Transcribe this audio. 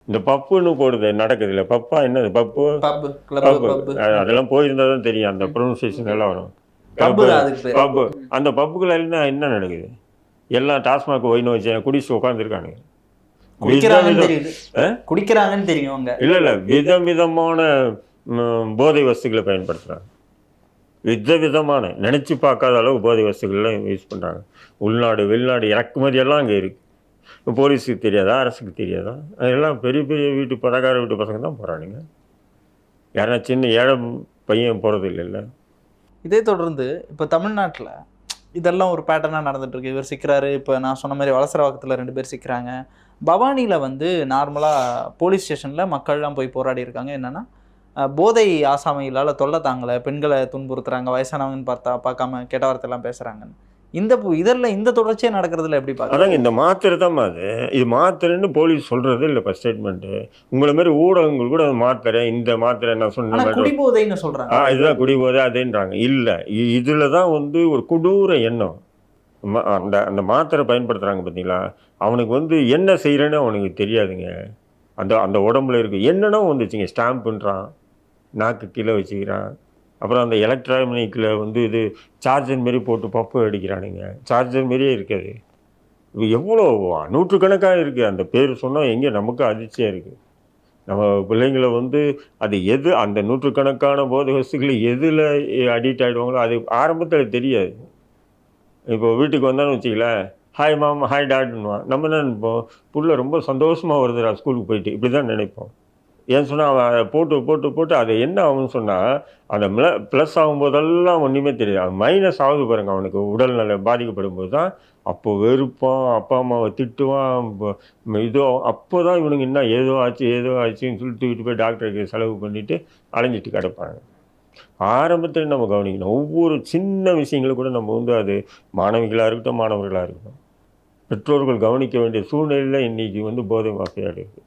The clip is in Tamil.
இந்த பப்புன்னு போடுது நடக்குதுல்ல, பப்பா என்னது பப்பு? பப், கிளப், பப்பு. பப். ஓகே. அதெல்லாம் போயிருந்தா தான் தெரியும். அந்த ப்ரொனன்சியேஷன் எல்லாம் வரும். பப்பு கிளப்பு, தான் அதுக்கு பேரு. பப்பு. அந்த பப்புக்குள்ள என்ன நடக்குது? எல்லாம் டாஸ்மாக் ஒயின் வச்சு குடிச்சு உட்காந்துருக்கானுங்க. குடிக்கிறாங்கன்னு தெரியுது. குடிக்கிறாங்கன்னு தெரியும் அங்க. இல்ல விதவிதமான போதை வஸ்துக்களை பயன்படுத்துறாங்க. விதவிதமான நினைச்சு பார்க்காத அளவு போதை வஸ்துக்கள்லாம் யூஸ் பண்றாங்க. உள்நாடு வெளிநாடு இறக்குமதி எல்லாம் அங்கே இருக்கு. போலீஸுக்கு தெரியாதா? அரசுக்கு தெரியாதா? அதெல்லாம் பெரிய பெரிய வீட்டு பணக்கார வீட்டு பசங்க தான் போறானுங்க. யாரா சின்ன ஏழை பையன் போறது இல்லைல்ல. இதே தொடர்ந்து இப்போ தமிழ்நாட்டில் இதெல்லாம் ஒரு பேட்டர்னாக நடந்துட்டு இருக்கு. இவர் சிக்கிறாரு. இப்போ நான் சொன்ன மாதிரி வலசரவாக்கத்தில் 2 பேர் சிக்கிறாங்க. பவானியில் வந்து நார்மலாக போலீஸ் ஸ்டேஷனில் மக்கள்லாம் போய் போராடி இருக்காங்க. என்னென்னா போதை ஆசாமிகளால் தொல்லை தாங்கலை, பெண்களை துன்புறுத்துறாங்க, வயசானவங்கன்னு பார்க்காம கெட்ட வார்த்தையெல்லாம் பேசுகிறாங்கன்னு. இந்த தொடர்ச்சியாக நடக்கிறதுல எப்படி பார்க்குறாங்க? அதாங்க இந்த மாத்திரை தான் அது. இது மாத்திரைன்னு போலீஸ் சொல்றது இல்லை இப்போ ஸ்டேட்மெண்ட்டு. உங்களை மாதிரி ஊடகங்கள் கூட மாத்திரை, இந்த மாத்திரை நான் சொன்ன மாதிரி குடிபோதைன்னு சொல்கிறாங்க. இதுதான் குடிபோதை அதுன்றாங்க. இல்லை, இதில் தான் வந்து ஒரு கொடூர எண்ணம். அந்த அந்த மாத்திரை பயன்படுத்துகிறாங்க பார்த்தீங்களா, அவனுக்கு வந்து என்ன செய்கிறேன்னு அவனுக்கு தெரியாதுங்க. அந்த அந்த உடம்புல இருக்குது என்னென்ன வந்துச்சுங்க, ஸ்டாம்புன்றான், நாக்கு கீழே வச்சுக்கிறான், அப்புறம் அந்த எலக்ட்ரானிக்கில் வந்து இது சார்ஜர் மாரி போட்டு பப்பு அடிக்கிறானுங்க. சார்ஜர் மாரியே இருக்காது. இது எவ்வளோ நூற்றுக்கணக்காக இருக்குது. அந்த பேர் சொன்னால் எங்கே நமக்கு அதிர்ச்சியாக இருக்குது. நம்ம பிள்ளைங்களை வந்து அது எது அந்த நூற்றுக்கணக்கான போதை வஸ்துக்கள் எதில் அடிக்ட் ஆகிடுவாங்களோ அது ஆரம்பத்தில் தெரியாது. இப்போ வீட்டுக்கு வந்தான்னு வச்சுக்கலேன், ஹாய் மாம், ஹாய் டாட்னுவான். நம்ம என்ன நினைப்போம், புள்ள ரொம்ப சந்தோஷமாக வருதுடா ஸ்கூலுக்கு போயிட்டு, இப்படி தான் நினைப்போம். ஏன்னு சொன்னால் அவன் போட்டு போட்டு போட்டு அது என்ன ஆகும்னு சொன்னால், அந்த ப்ளஸ் ஆகும்போதெல்லாம் ஒன்றுமே தெரியாது. அவன் மைனஸ் ஆகுது பாருங்க, அவனுக்கு உடல்நல பாதிக்கப்படும் போது தான் அப்போ வெறுப்பான், அப்பா அம்மாவை திட்டுவான், இதோ அப்போ தான் இவனுங்க என்ன ஏதோ ஆச்சு ஏதோ ஆச்சுன்னு சொல்லிட்டு தூக்கிட்டு போய் டாக்டருக்கு செலவு பண்ணிவிட்டு அலைஞ்சிட்டு கிடப்பாங்க. ஆரம்பத்தில் நம்ம கவனிக்கணும். ஒவ்வொரு சின்ன விஷயங்களும் கூட நம்ம வந்து அது மாணவிகளாக இருக்கட்டும், மாணவர்களாக இருக்கட்டும், பெற்றோர்கள் கவனிக்க வேண்டிய சூழ்நிலையில் இன்றைக்கி வந்து போதை மாஃபியா இருக்குது.